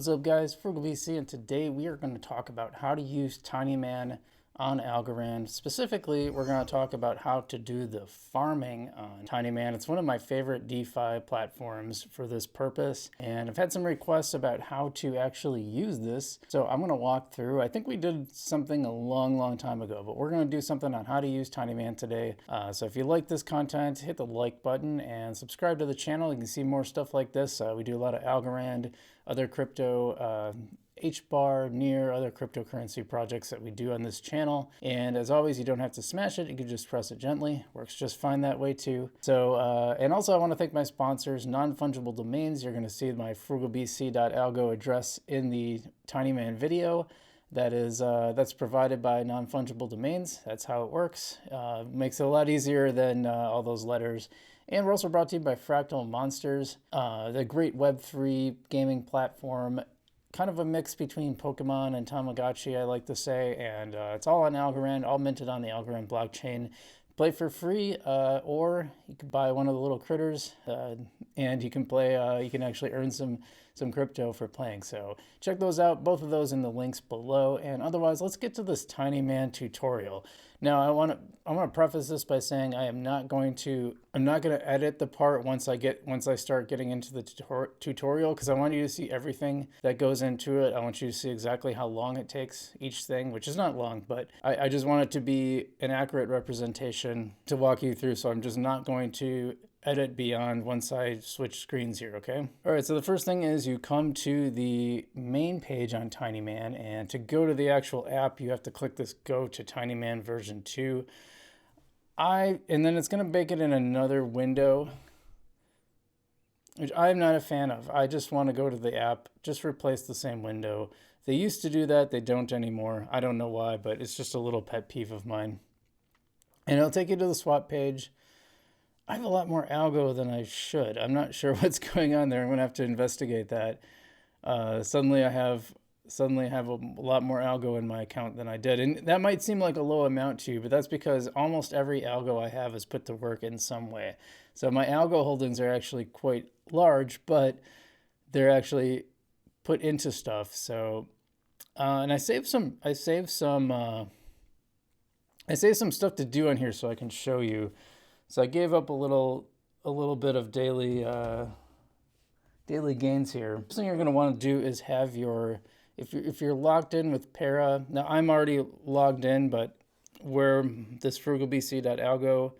What's up guys, Frugal VC, and today we are going to talk about how to use Tinyman on Algorand. Specifically, we're going to talk about how to do the farming on Tinyman. It's one of my favorite DeFi platforms for this purpose, and I've had some requests about how to actually use this, so I'm going to walk through. I think we did something a long time ago, but we're going to do something on how to use Tinyman today. So if you like this content, hit the like button and subscribe to the channel. You can see more stuff like this. We do a lot of Algorand, other crypto, HBAR, near other cryptocurrency projects that we do on this channel. And as always, you don't have to smash it. You can just press it gently. Works just fine that way too. So, and also I want to thank my sponsors, Non-Fungible Domains. You're going to see my frugalbc.algo address in the Tinyman video. That's provided by Non-Fungible Domains. That's how it works. Makes it a lot easier than all those letters. And we're also brought to you by Fractal Monsters, the great Web3 gaming platform, kind of a mix between Pokemon and Tamagotchi, I like to say, and it's all on Algorand, all minted on the Algorand blockchain. Play for free, or you can buy one of the little critters, and you can play. You can actually earn some crypto for playing. So check those out. Both of those in the links below. And otherwise, let's get to this Tinyman tutorial. Now, I want to preface this by saying I'm not going to edit the part once I start getting into the tutorial, because I want you to see everything that goes into it. I want you to see exactly how long it takes each thing, which is not long, but I just want it to be an accurate representation to walk you through. So I'm just not going to edit beyond once I switch screens here, okay? All right, so the first thing is you come to the main page on Tinyman, and to go to the actual app, you have to click this Go to Tinyman version 2. And then it's gonna make it in another window, which I'm not a fan of. I just wanna go to the app, just replace the same window. They used to do that, they don't anymore. I don't know why, but it's just a little pet peeve of mine. And it'll take you to the swap page. I have a lot more algo than I should. I'm not sure what's going on there. I'm gonna have to investigate that. Suddenly I have a lot more algo in my account than I did. And that might seem like a low amount to you, but that's because almost every algo I have is put to work in some way. So my algo holdings are actually quite large, but they're actually put into stuff. So, and I saved some stuff to do on here so I can show you. So I gave up a little bit of daily gains here. First thing you're going to want to do is have if you're logged in with Para. Now I'm already logged in, but where this frugalbc.algo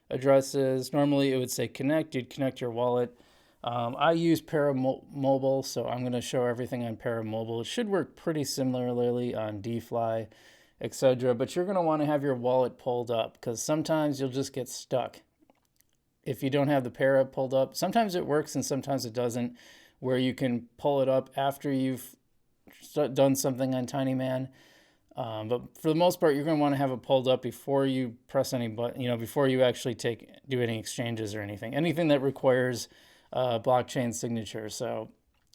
address is, normally it would say connect. You'd connect your wallet. I use Para Mobile, so I'm going to show everything on Para Mobile. It should work pretty similarly on DFly, etc. But you're going to want to have your wallet pulled up, because sometimes you'll just get stuck if you don't have the Para pulled up. Sometimes it works and sometimes it doesn't, where you can pull it up after you've done something on Tinyman. But for the most part, you're going to want to have it pulled up before you press any button, before you actually do any exchanges or anything that requires blockchain signature. So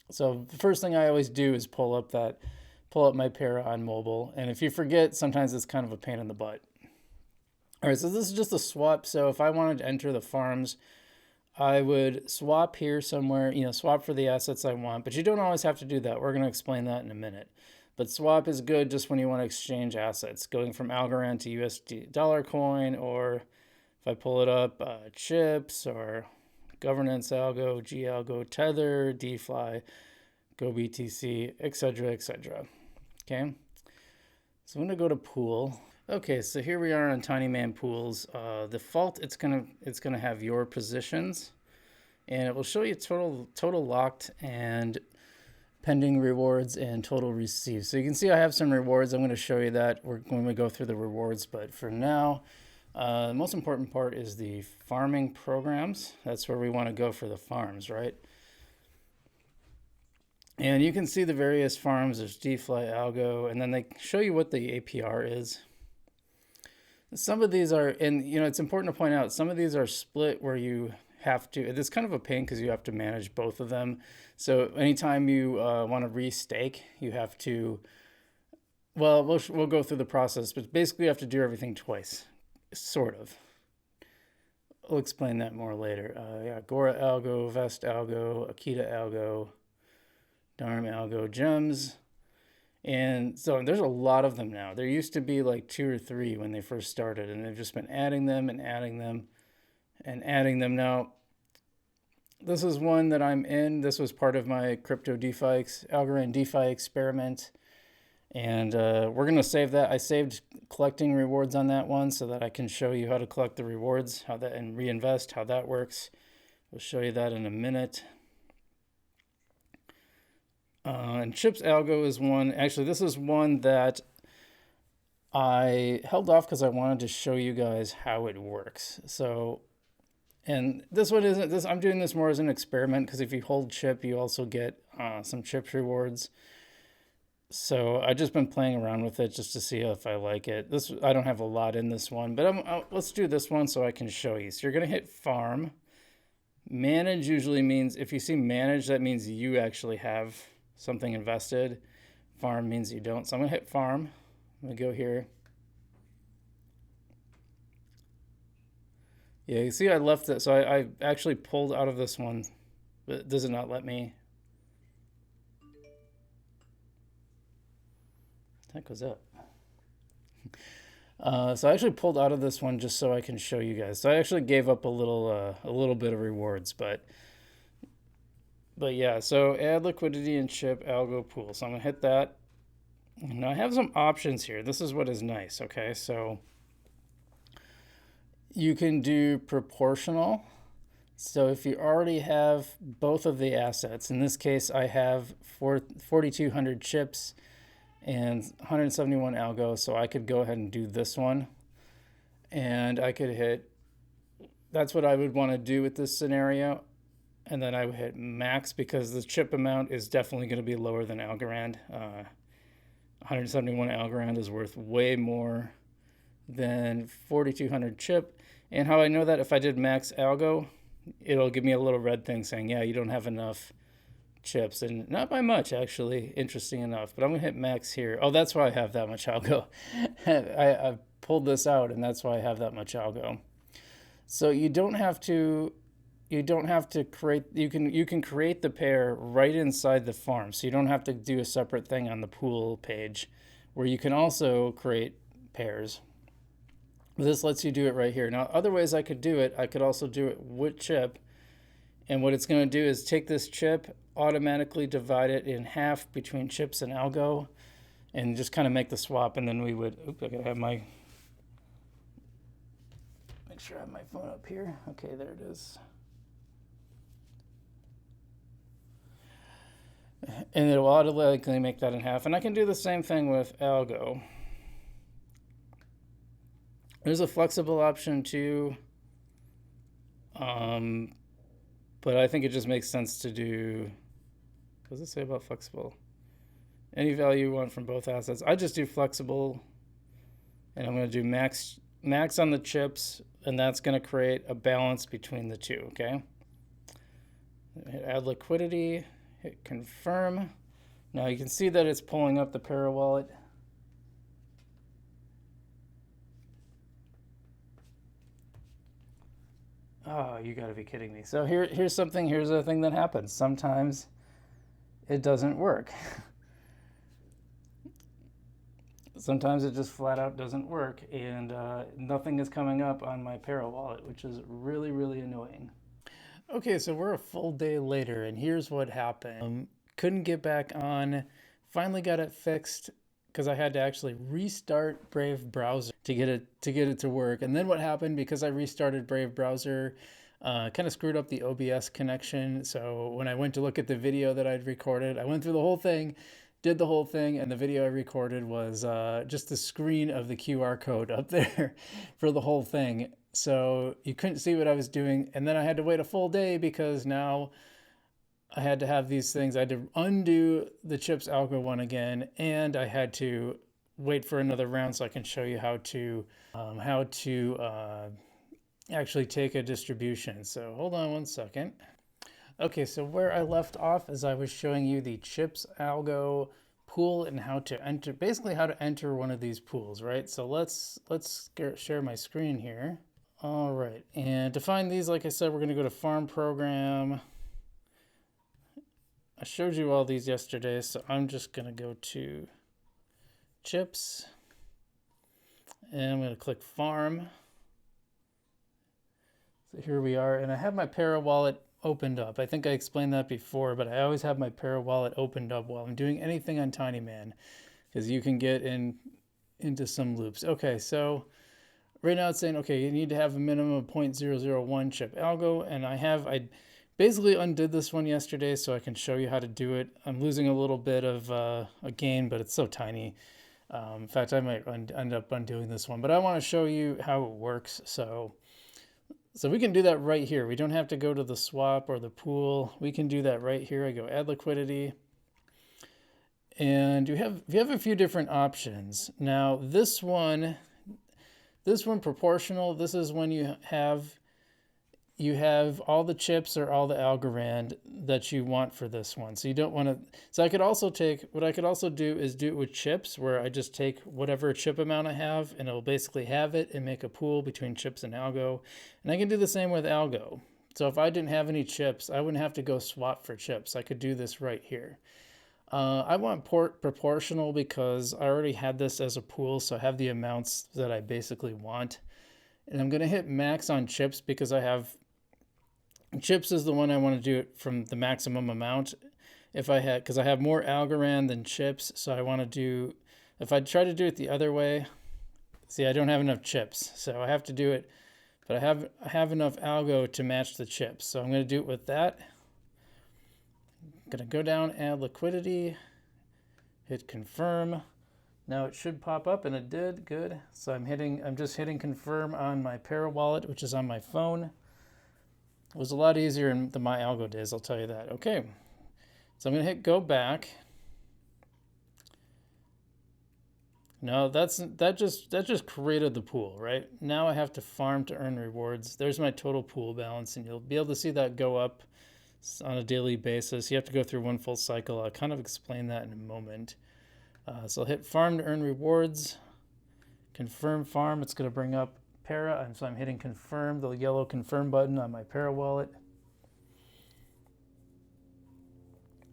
the first thing I always do is pull up my Para on mobile. And if you forget, sometimes it's kind of a pain in the butt. All right, so this is just a swap. So if I wanted to enter the farms, I would swap here somewhere, swap for the assets I want, but you don't always have to do that. We're going to explain that in a minute. But swap is good just when you want to exchange assets, going from Algorand to USD dollar coin, or if I pull it up, chips, or governance algo, G algo, tether, DFly, go BTC, etc., etc. Okay, so I'm going to go to pool. Okay, so here we are on Tinyman pools. Default, it's gonna have your positions, and it will show you total locked and pending rewards and total received. So you can see I have some rewards. I'm going to show you that when we go through the rewards. But for now, the most important part is the farming programs. That's where we want to go for the farms, right? And you can see the various farms. There's DFly, Algo, and then they show you what the APR is. Some of these are, and it's important to point out, some of these are split where you have to, it's kind of a pain because you have to manage both of them. So anytime you want to restake, you have to, well, we'll go through the process, but basically you have to do everything twice, sort of. I'll explain that more later. Yeah, Gora Algo, Vest Algo, Akita Algo, Darm Algo Gems. And so there's a lot of them now. There used to be like 2 or 3 when they first started, and they've just been adding them and adding them and adding them. Now, this is one that I'm in. This was part of my crypto DeFi, Algorand DeFi experiment. And we're going to save that. I saved collecting rewards on that one so that I can show you how to collect the rewards, how that, and reinvest, how that works. We'll show you that in a minute. And Chips Algo is one. Actually, this is one that I held off because I wanted to show you guys how it works. So, and this one isn't this. I'm doing this more as an experiment because if you hold chip, you also get some chips rewards. So I just been playing around with it just to see if I like it. I don't have a lot in this one, but let's do this one so I can show you. So you're gonna hit farm. Manage usually means, if you see manage, that means you actually have something invested. Farm means you don't. So I'm gonna hit farm. I'm gonna go here. Yeah, you see I left it. So I actually pulled out of this one, but does it not let me? What the heck was that? So I actually pulled out of this one just so I can show you guys. So I actually gave up a little bit of rewards, but yeah. So add liquidity and chip algo pool. So I'm gonna hit that. Now I have some options here. This is what is nice. Okay, so you can do proportional. So if you already have both of the assets, in this case I have 4,200 chips and 171 algo, so I could go ahead and do this one. And I could hit, that's what I would want to do with this scenario. And then I would hit max because the chip amount is definitely going to be lower than Algorand. 171 Algorand is worth way more than 4,200 chip. And how I know that, if I did max algo, it'll give me a little red thing saying, yeah, you don't have enough chips, and not by much actually, interesting enough. But I'm gonna hit max here. Oh, that's why I have that much algo. I pulled this out, and that's why I have that much algo. So you don't have to create, you can create the pair right inside the farm, so you don't have to do a separate thing on the pool page where you can also create pairs. This lets you do it right here. Now, other ways I could do it, I could also do it with chip. And what it's going to do is take this chip, automatically divide it in half between chips and algo, and just kind of make the swap. And then we would, I gotta have make sure I have my phone up here. Okay, there it is. And it will automatically make that in half. And I can do the same thing with algo. There's a flexible option too. But I think it just makes sense to do, what does it say about flexible? Any value you want from both assets. I just do flexible, and I'm going to do max on the chips, and that's going to create a balance between the two, okay? Hit add liquidity, hit confirm. Now you can see that it's pulling up the Parawallet. Oh, you gotta be kidding me. So here's a thing that happens. Sometimes it doesn't work. Sometimes it just flat out doesn't work, and nothing is coming up on my Parawallet, which is really, really annoying. Okay, so we're a full day later, and here's what happened. Couldn't get back on, finally got it fixed, because I had to actually restart Brave browser to get it to work. And then what happened, because I restarted Brave browser, kind of screwed up the OBS connection. So when I went to look at the video that I'd recorded, I went through the whole thing, did the whole thing, and the video I recorded was just the screen of the QR code up there for the whole thing. So you couldn't see what I was doing. And then I had to wait a full day because now I had to have these things. I had to undo the chips algo one again, and I had to wait for another round so I can show you how to actually take a distribution. So hold on one second. Okay, so where I left off is I was showing you the chips algo pool and how to enter, basically how to enter one of these pools, right? So let's share my screen here. All right, and to find these, like I said, we're gonna go to farm program. I showed you all these yesterday, so I'm just going to go to chips, and I'm going to click farm. So here we are, and I have my Para wallet opened up. I think I explained that before, but I always have my Para wallet opened up while I'm doing anything on Tinyman, because you can get into some loops. Okay, so right now it's saying, okay, you need to have a minimum of 0.001 chip algo, and I basically undid this one yesterday so I can show you how to do it. I'm losing a little bit of a gain, but it's so tiny. In fact, I might end up undoing this one, but I want to show you how it works. So we can do that right here. We don't have to go to the swap or the pool. We can do that right here. I go add liquidity. And you have a few different options. Now this one proportional, this is when you have all the chips or all the Algorand that you want for this one. So you don't want to, so I could also take, what I could also do is do it with chips, where I just take whatever chip amount I have and it'll basically have it and make a pool between chips and algo. And I can do the same with algo. So if I didn't have any chips, I wouldn't have to go swap for chips. I could do this right here. I want proportional because I already had this as a pool, so I have the amounts that I basically want. And I'm going to hit max on chips because I have chips is the one I want to do it from the maximum amount. Because I have more Algorand than chips, so I want to do, if I try to do it the other way, see, I don't have enough chips, so I have to do it, but I have enough algo to match the chips. So I'm going to do it with that. Gonna go down, add liquidity, hit confirm. Now it should pop up, and it did. Good. So I'm just hitting confirm on my Para wallet, which is on my phone. It was a lot easier in the my algo days, I'll tell you that. Okay, so I'm gonna hit go back. No, that just created the pool, right? Now I have to farm to earn rewards. There's my total pool balance, and you'll be able to see that go up on a daily basis. You have to go through one full cycle. I'll kind of explain that in a moment. So I'll hit farm to earn rewards, confirm farm. It's going to bring up Para, and so I'm hitting confirm, the yellow confirm button on my Para wallet.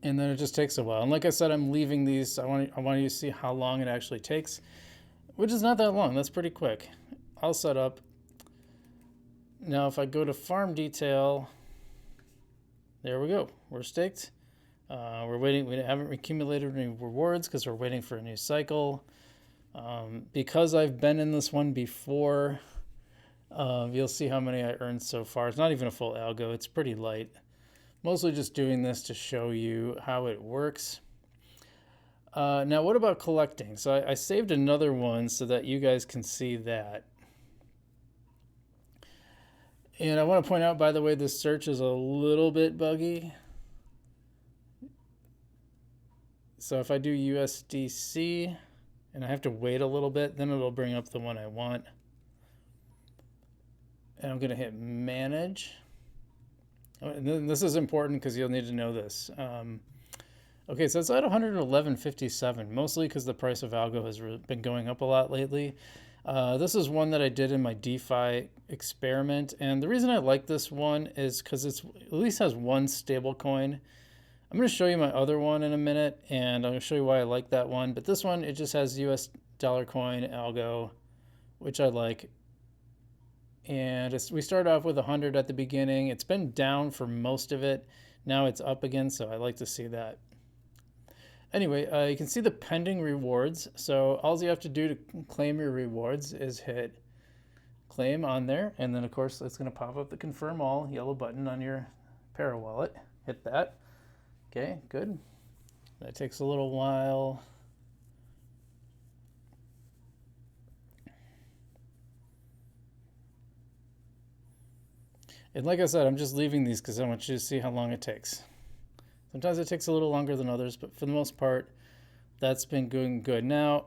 And then it just takes a while. And like I said, I'm leaving these. I want you to see how long it actually takes, which is not that long. That's pretty quick. I'll set up. Now if I go to farm detail, there we go. We're staked. We're waiting. We haven't accumulated any rewards because we're waiting for a new cycle. Because I've been in this one before, you'll see how many I earned so far. It's not even a full algo. It's pretty light. Mostly just doing this to show you how it works. Now, what about collecting? So I saved another one so that you guys can see that. And I want to point out, by the way, this search is a little bit buggy. So if I do USDC and I have to wait a little bit, then it'll bring up the one I want. And I'm going to hit manage. And this is important because you'll need to know this. Okay, so it's at 111.57, mostly because the price of algo has been going up a lot lately. This is one that I did in my DeFi experiment, and the reason I like this one is because it at least has one stable coin. I'm going to show you my other one in a minute, and I'm going to show you why I like that one. But this one, it just has US dollar coin algo, which I like. And we started off with 100 at the beginning. It's been down for most of it. Now it's up again, so I like to see that. Anyway, you can see the pending rewards. So all you have to do to claim your rewards is hit claim on there. And then, of course, it's going to pop up the confirm all yellow button on your Para wallet. Hit that. Okay, good. That takes a little while. And like I said, I'm just leaving these because I want you to see how long it takes. Sometimes it takes a little longer than others, but for the most part, that's been going good. Now,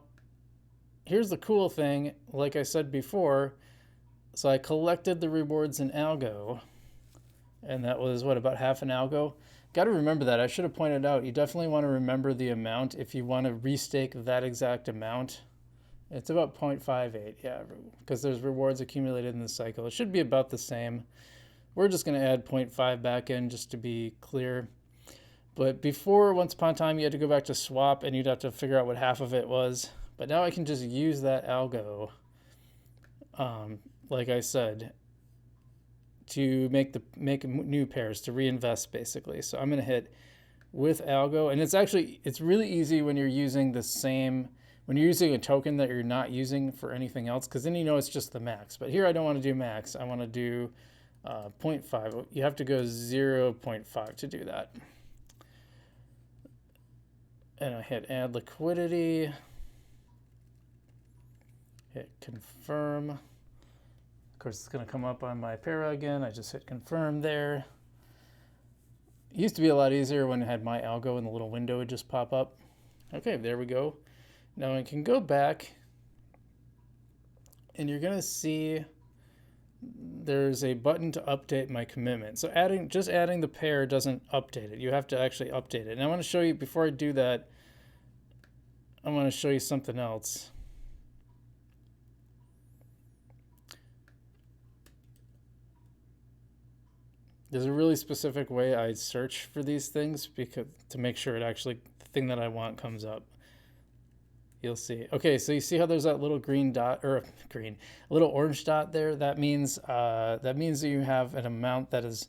here's the cool thing. Like I said before, so I collected the rewards in algo, and that was, what, about half an algo? Got to remember that. I should have pointed out, you definitely want to remember the amount if you want to restake that exact amount. It's about 0.58, yeah, because there's rewards accumulated in the cycle. It should be about the same. We're just going to add 0.5 back in just to be clear. But before, once upon a time, you had to go back to swap and you'd have to figure out what half of it was. But now I can just use that algo, like I said, to make new pairs, to reinvest basically. So I'm going to hit with algo, and it's really easy when you're using when you're using a token that you're not using for anything else, because then you know it's just the max. But here I don't want to do max. I want to do 0.5. You have to go 0.5 to do that. And I hit add liquidity, hit confirm. Of course, it's going to come up on my para again. I just hit confirm there. It used to be a lot easier when it had my algo and the little window would just pop up. Okay, there we go. Now I can go back and you're going to see there's a button to update my commitment. So just adding the pair doesn't update it. You have to actually update it. And I want to show you, before I do that, I want to show you something else. There's a really specific way I search for these things to make sure the thing that I want comes up. You'll see. Okay, so you see how there's that little green dot, or a little orange dot there? That means that you have an amount that is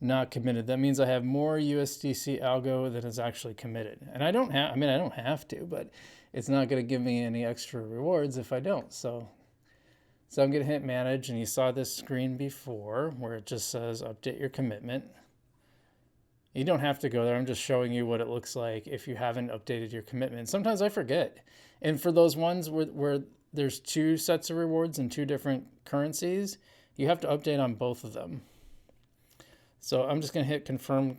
not committed. That means I have more USDC algo than is actually committed. And I don't have to, but it's not going to give me any extra rewards if I don't. So I'm going to hit manage, and you saw this screen before where it just says update your commitment. You don't have to go there. I'm just showing you what it looks like if you haven't updated your commitment. Sometimes I forget. And for those ones where there's two sets of rewards and two different currencies, you have to update on both of them. So I'm just going to hit confirm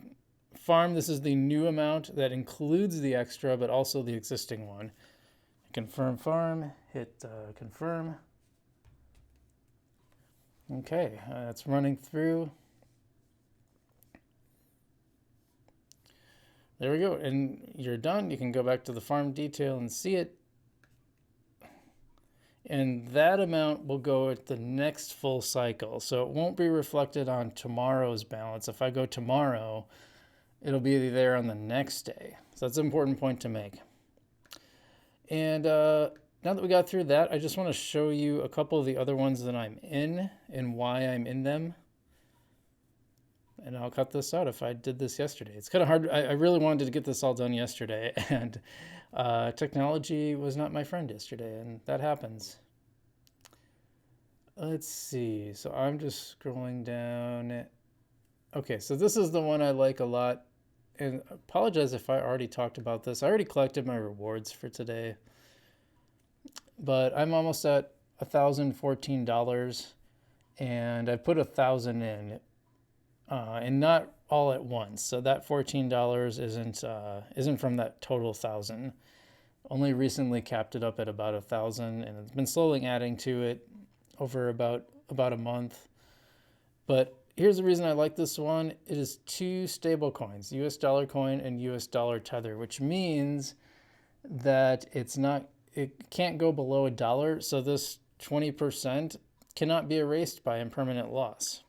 farm. This is the new amount that includes the extra, but also the existing one. Confirm farm, hit confirm. Okay, it's running through. There we go, and you're done. You can go back to the farm detail and see it. And that amount will go at the next full cycle. So it won't be reflected on tomorrow's balance. If I go tomorrow, it'll be there on the next day. So that's an important point to make. And now that we got through that, I just want to show you a couple of the other ones that I'm in and why I'm in them. And I'll cut this out if I did this yesterday. It's kind of hard. I really wanted to get this all done yesterday, and technology was not my friend yesterday, and that happens. Let's see. So I'm just scrolling down. Okay, so this is the one I like a lot. And I apologize if I already talked about this. I already collected my rewards for today. But I'm almost at $1,014, and I put 1,000 in. And not all at once. So that $14 isn't from that total 1,000. Only recently capped it up at about 1,000, and it's been slowly adding to it over about a month. It here's the reason I like this one. It is two stable coins, US dollar coin and US dollar tether, which means that it can't go below $1. So this 20% cannot be erased by impermanent loss.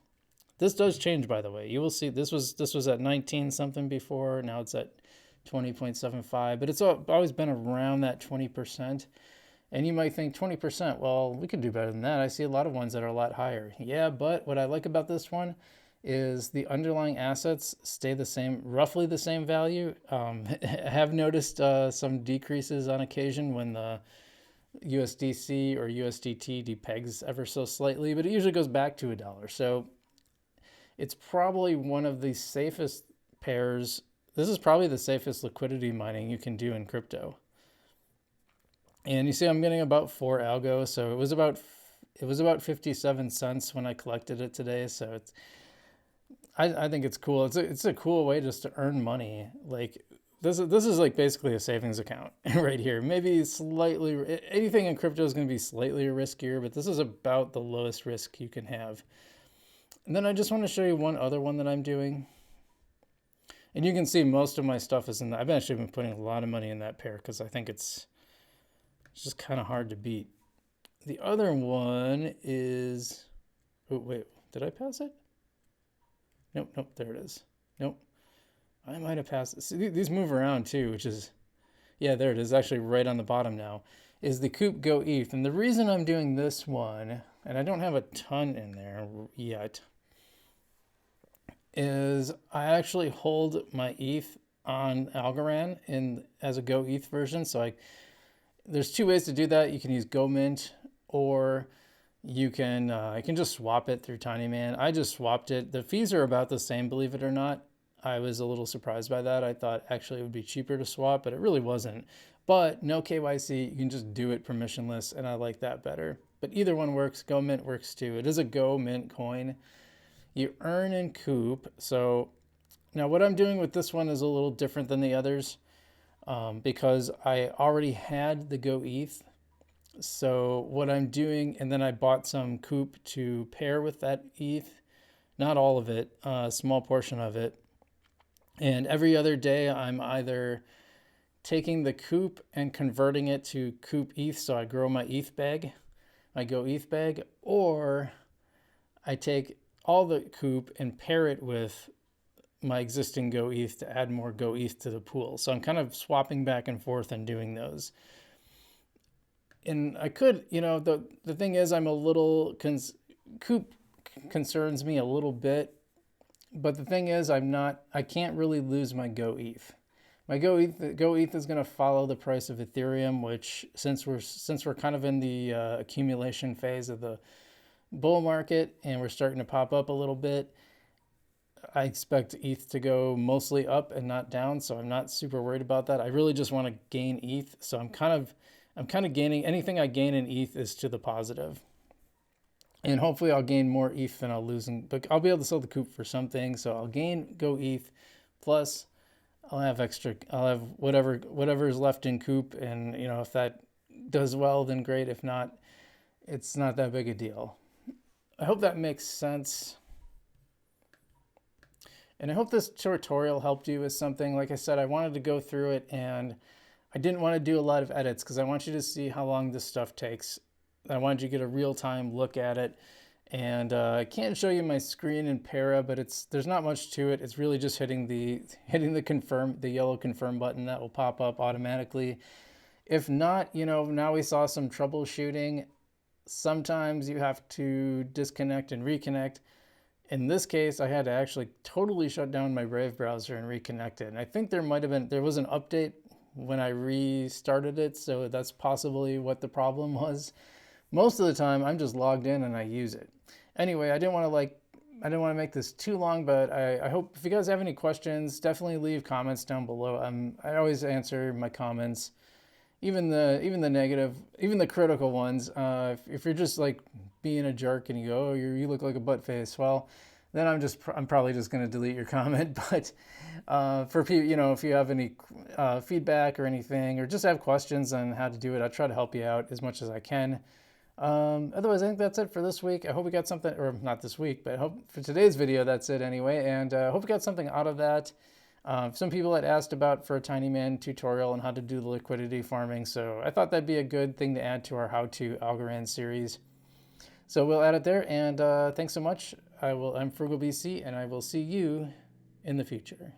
This does change, by the way. You will see this was at 19 something before. Now it's at 20.75, but it's always been around that 20%. And you might think 20%, well, we could do better than that. I see a lot of ones that are a lot higher. Yeah, but what I like about this one is the underlying assets stay the same, roughly the same value. I have noticed some decreases on occasion when the USDC or USDT depegs ever so slightly, but it usually goes back to $1. So it's probably one of the safest pairs. This is probably the safest liquidity mining you can do in crypto. And you see I'm getting about 4 algo, so it was about 57 cents when I collected it today. So I think it's cool. It's a cool way just to earn money. Like this is like basically a savings account right here. Maybe slightly, anything in crypto is going to be slightly riskier, but this is about the lowest risk you can have. And then I just want to show you one other one that I'm doing. And you can see most of my stuff is in that. I've actually been putting a lot of money in that pair because I think it's just kind of hard to beat. The other one is, oh wait, did I pass it? Nope, there it is. Nope. I might have passed. See, these move around too, which is, yeah, there it is, actually right on the bottom now, is the Coop Go ETH. And the reason I'm doing this one, and I don't have a ton in there yet, is I actually hold my ETH on Algorand as a Go ETH version. So there's two ways to do that. You can use Go Mint, or you can just swap it through Tinyman. I just swapped it. The fees are about the same, believe it or not. I was a little surprised by that. I thought actually it would be cheaper to swap, but it really wasn't. But no KYC, you can just do it permissionless, and I like that better. But either one works. Go Mint works too. It is a Go Mint coin. You earn in Coop. So now what I'm doing with this one is a little different than the others, because I already had the Go ETH. So what I'm doing, and then I bought some Coop to pair with that ETH, not all of it, a small portion of it. And every other day I'm either taking the Coop and converting it to Coop ETH, so I grow my ETH bag, my Go ETH bag, or I take all the Coop and pair it with my existing Go ETH to add more Go ETH to the pool. So I'm kind of swapping back and forth and doing those. And I could, the thing is, I'm a little, Coop concerns me a little bit, but the thing is, I can't really lose my Go ETH. My Go ETH is going to follow the price of Ethereum, which since we're kind of in the accumulation phase of the bull market and we're starting to pop up a little bit, I expect ETH to go mostly up and not down. So I'm not super worried about that. I really just want to gain ETH. So I'm kind of gaining, anything I gain in ETH is to the positive. And hopefully I'll gain more ETH than I'll lose. But I'll be able to sell the Coop for something. So I'll gain Go ETH, plus I'll have whatever is left in Coop. And, if that does well, then great. If not, it's not that big a deal. I hope that makes sense. And I hope this tutorial helped you with something. Like I said, I wanted to go through it, and I didn't want to do a lot of edits because I want you to see how long this stuff takes. I wanted you to get a real-time look at it. And I can't show you my screen in Para, but there's not much to it. It's really just hitting the yellow confirm button that will pop up automatically. If not, now we saw some troubleshooting. Sometimes you have to disconnect and reconnect. In this case, I had to actually totally shut down my Brave browser and reconnect it. And I think there was an update when I restarted it, so that's possibly what the problem was. Most of the time, I'm just logged in and I use it. Anyway, I didn't want to make this too long, but I hope if you guys have any questions, definitely leave comments down below. I always answer my comments, even the negative, even the critical ones. If you're just like being a jerk and you go, oh, you look like a butt face, well, then I'm probably just going to delete your comment. But for people, if you have any feedback or anything, or just have questions on how to do it, I'll try to help you out as much as I can. Otherwise, I think that's it for this week. I hope we got something, or not this week, but I hope for today's video, that's it anyway. And I hope we got something out of that. Some people had asked about for a Tinyman tutorial on how to do the liquidity farming. So I thought that'd be a good thing to add to our how-to Algorand series. So we'll add it there. And thanks so much. I'm Frugal BC, and I will see you in the future.